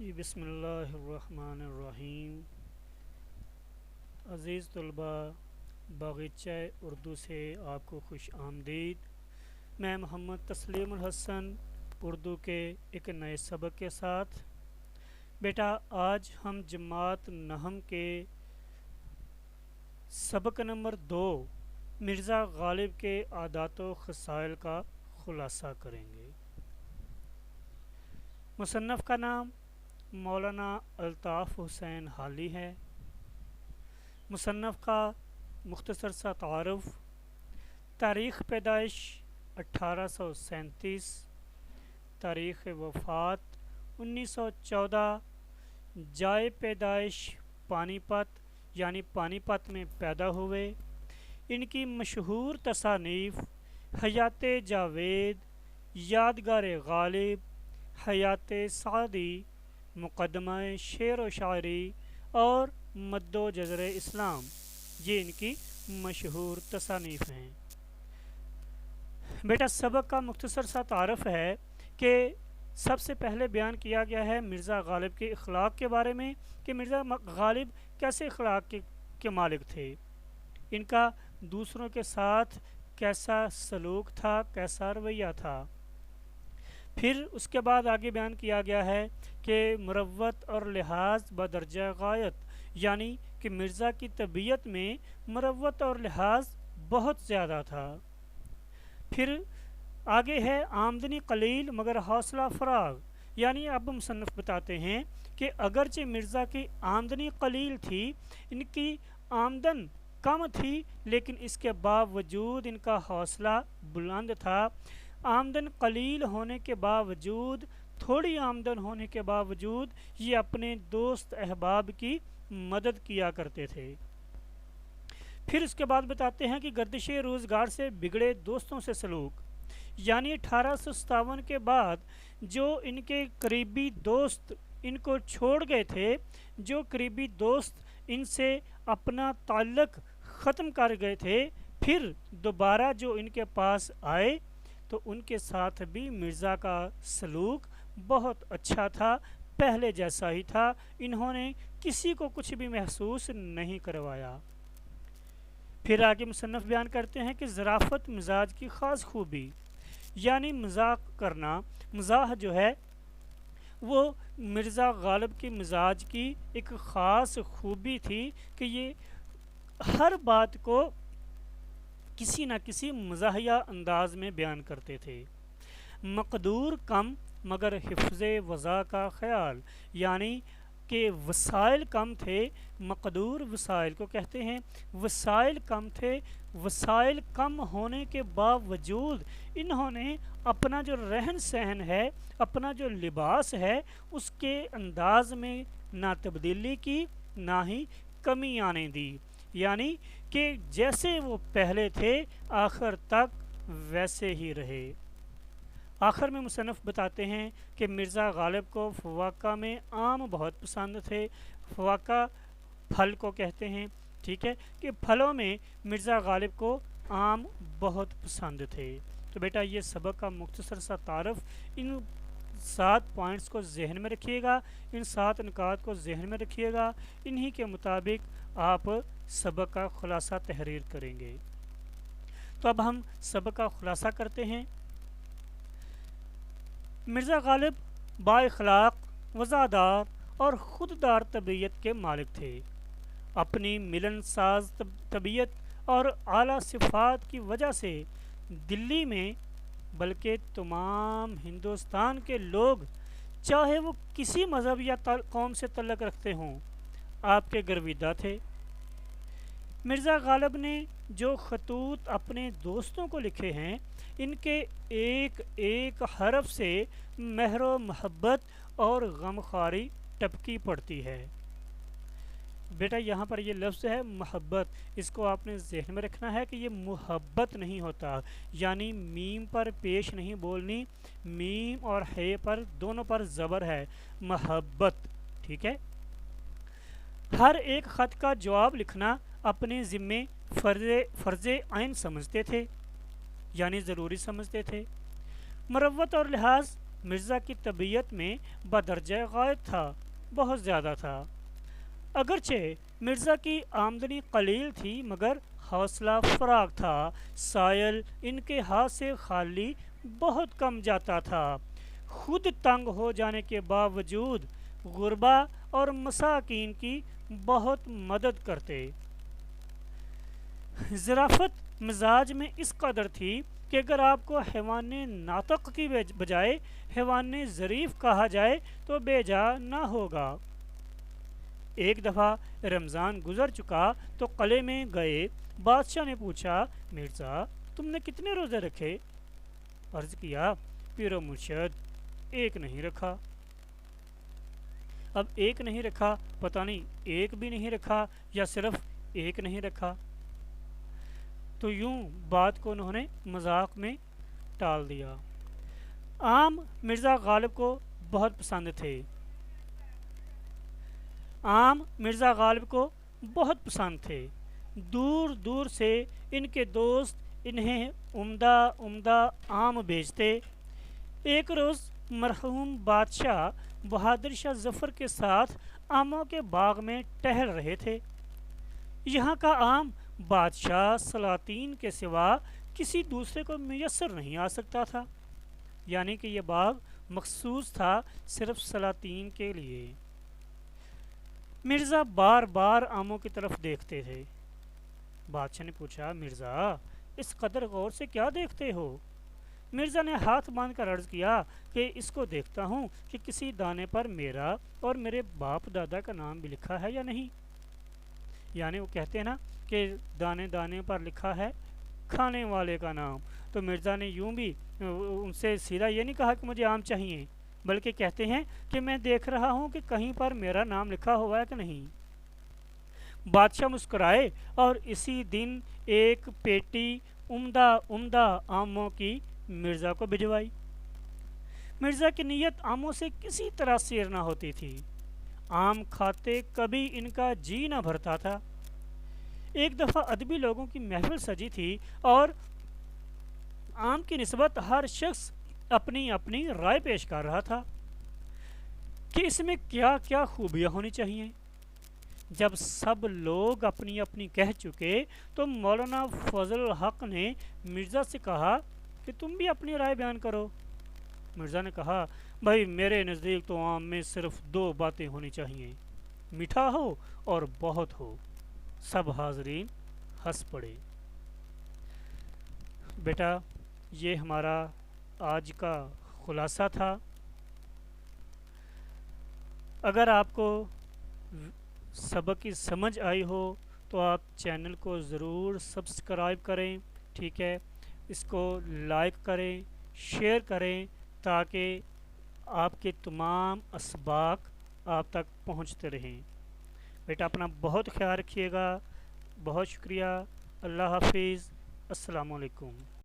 جی بسم اللہ الرحمن الرحیم۔ عزیز طلبہ، باغیچہ اردو سے آپ کو خوش آمدید۔ میں محمد تسلیم الحسن اردو کے ایک نئے سبق کے ساتھ۔ بیٹا آج ہم جماعت نحم کے سبق نمبر 2 مرزا غالب کے عادات و خصائل کا خلاصہ کریں گے۔ مصنف کا نام مولانا الطاف حسین حالی ہے۔ مصنف کا مختصر سا تعارف: تاریخ پیدائش 1837، تاریخ وفات 1914، جائے پیدائش پانی پت یعنی پانی پت میں پیدا ہوئے۔ ان کی مشہور تصانیف حیات جاوید، یادگار غالب، حیات سعدی، مقدمہ شعر و شاعری اور مد و جزر اسلام، یہ ان کی مشہور تصانیف ہیں۔ بیٹا سبق کا مختصر سا تعارف ہے کہ سب سے پہلے بیان کیا گیا ہے مرزا غالب کے اخلاق کے بارے میں کہ مرزا غالب کیسے اخلاق کے مالک تھے، ان کا دوسروں کے ساتھ کیسا سلوک تھا، کیسا رویہ تھا۔ پھر اس کے بعد آگے بیان کیا گیا ہے کہ مروت اور لحاظ بدرجہ غایت، یعنی کہ مرزا کی طبیعت میں مروت اور لحاظ بہت زیادہ تھا۔ پھر آگے ہے آمدنی قلیل مگر حوصلہ فراغ، یعنی اب مصنف بتاتے ہیں کہ اگرچہ مرزا کی آمدنی قلیل تھی، ان کی آمدن کم تھی، لیکن اس کے باوجود ان کا حوصلہ بلند تھا۔ آمدن قلیل ہونے کے باوجود، تھوڑی آمدن ہونے کے باوجود یہ اپنے دوست احباب کی مدد کیا کرتے تھے۔ پھر اس کے بعد بتاتے ہیں کہ گردش روزگار سے بگڑے دوستوں سے سلوک، یعنی 1857 کے بعد جو ان کے قریبی دوست ان کو چھوڑ گئے تھے، جو قریبی دوست ان سے اپنا تعلق ختم کر گئے تھے، پھر دوبارہ جو ان کے پاس آئے تو ان کے ساتھ بھی مرزا کا سلوک بہت اچھا تھا، پہلے جیسا ہی تھا۔ انہوں نے کسی کو کچھ بھی محسوس نہیں کروایا۔ پھر آگے مصنف بیان کرتے ہیں کہ ظرافت مزاج کی خاص خوبی، یعنی مذاق کرنا، مزاح جو ہے وہ مرزا غالب کی مزاج کی ایک خاص خوبی تھی کہ یہ ہر بات کو کسی نہ کسی مزاحیہ انداز میں بیان کرتے تھے۔ مقدور کم مگر حفظ وضع کا خیال، یعنی کہ وسائل کم تھے، مقدور وسائل کو کہتے ہیں، وسائل کم تھے، وسائل کم ہونے کے باوجود انہوں نے اپنا جو رہن سہن ہے، اپنا جو لباس ہے، اس کے انداز میں نہ تبدیلی کی نہ ہی کمی آنے دی، یعنی کہ جیسے وہ پہلے تھے آخر تک ویسے ہی رہے۔ آخر میں مصنف بتاتے ہیں کہ مرزا غالب کو فواکہ میں آم بہت پسند تھے۔ فواکہ پھل کو کہتے ہیں، ٹھیک ہے، کہ پھلوں میں مرزا غالب کو آم بہت پسند تھے۔ تو بیٹا یہ سبق کا مختصر سا تعارف، ان 7 پوائنٹس کو ذہن میں رکھیے گا، ان 7 نکات کو ذہن میں رکھیے گا، انہی کے مطابق آپ سبق کا خلاصہ تحریر کریں گے۔ تو اب ہم سبق کا خلاصہ کرتے ہیں۔ مرزا غالب با اخلاق، وفادار اور خوددار طبیعت کے مالک تھے۔ اپنی ملن ساز طبیعت اور اعلیٰ صفات کی وجہ سے دلی میں بلکہ تمام ہندوستان کے لوگ، چاہے وہ کسی مذہب یا قوم سے تعلق رکھتے ہوں، آپ کے گرویدہ تھے۔ مرزا غالب نے جو خطوط اپنے دوستوں کو لکھے ہیں، ان کے ایک ایک حرف سے مہر و محبت اور غمخواری ٹپکی پڑتی ہے۔ بیٹا یہاں پر یہ لفظ ہے محبت، اس کو آپ نے ذہن میں رکھنا ہے کہ یہ محبت نہیں ہوتا، یعنی میم پر پیش نہیں بولنی، میم اور ہے پر دونوں پر زبر ہے، محبت، ٹھیک ہے۔ ہر ایک خط کا جواب لکھنا اپنے ذمے فرض عین سمجھتے تھے، یعنی ضروری سمجھتے تھے۔ مروت اور لحاظ مرزا کی طبیعت میں بدرجہ غائب تھا، بہت زیادہ تھا۔ اگرچہ مرزا کی آمدنی قلیل تھی مگر حوصلہ فراغ تھا۔ سائل ان کے ہاتھ سے خالی بہت کم جاتا تھا۔ خود تنگ ہو جانے کے باوجود غربا اور مساکین کی بہت مدد کرتے۔ ظرافت مزاج میں اس قدر تھی کہ اگر آپ کو حیوان ناطق کی بجائے حیوان ظریف کہا جائے تو بے جا نہ ہوگا۔ ایک دفعہ رمضان گزر چکا تو قلعے میں گئے بادشاہ نے پوچھا، مرزا تم نے کتنے روزے رکھے؟ عرض کیا، پیر و مرشد ایک نہیں رکھا۔ اب ایک نہیں رکھا، پتہ نہیں ایک بھی نہیں رکھا یا صرف ایک نہیں رکھا۔ تو یوں بات کو انہوں نے مذاق میں ٹال دیا۔ عام مرزا غالب کو بہت پسند تھے۔ عام مرزا غالب کو بہت پسند تھے۔ دور دور سے ان کے دوست انہیں عمدہ عمدہ آم بیچتے۔ ایک روز مرحوم بادشاہ بہادر شاہ ظفر کے ساتھ آموں کے باغ میں ٹہل رہے تھے۔ یہاں کا آم بادشاہ سلاطین کے سوا کسی دوسرے کو میسر نہیں آ سکتا تھا، یعنی کہ یہ باغ مخصوص تھا صرف سلاطین کے لیے۔ مرزا بار بار آموں کی طرف دیکھتے تھے۔ بادشاہ نے پوچھا، مرزا اس قدر غور سے کیا دیکھتے ہو؟ مرزا نے ہاتھ باندھ کر عرض کیا کہ اس کو دیکھتا ہوں کہ کسی دانے پر میرا اور میرے باپ دادا کا نام بھی لکھا ہے یا نہیں۔ یعنی وہ کہتے ہیں نا کہ دانے دانے پر لکھا ہے کھانے والے کا نام۔ تو مرزا نے یوں بھی ان سے سیدھا یہ نہیں کہا کہ مجھے آم چاہیے، بلکہ کہتے ہیں کہ میں دیکھ رہا ہوں کہ کہیں پر میرا نام لکھا ہوا ہے کہ نہیں۔ بادشاہ مسکرائے اور اسی دن ایک پیٹی عمدہ عمدہ آموں کی مرزا کو بھجوائی۔ مرزا کی نیت آموں سے کسی طرح سیر نہ ہوتی تھی۔ آم کھاتے کبھی ان کا جی نہ بھرتا تھا۔ ایک دفعہ ادبی لوگوں کی محفل سجی تھی اور آم کی نسبت ہر شخص اپنی اپنی رائے پیش کر رہا تھا کہ اس میں کیا کیا خوبیاں ہونی چاہیے۔ جب سب لوگ اپنی اپنی کہہ چکے تو مولانا فضل الحق نے مرزا سے کہا کہ تم بھی اپنی رائے بیان کرو۔ مرزا نے کہا، بھائی میرے نزدیک تو آم میں صرف دو باتیں ہونی چاہیے، میٹھا ہو اور بہت ہو۔ سب حاضرین ہنس پڑے۔ بیٹا یہ ہمارا آج کا خلاصہ تھا۔ اگر آپ کو سبق کی سمجھ آئی ہو تو آپ چینل کو ضرور سبسکرائب کریں، ٹھیک ہے، اس کو لائک کریں، شیئر کریں تاکہ آپ کے تمام اسباق آپ تک پہنچتے رہیں۔ بیٹا اپنا بہت خیال رکھیے گا۔ بہت شکریہ۔ اللہ حافظ۔ السلام علیکم۔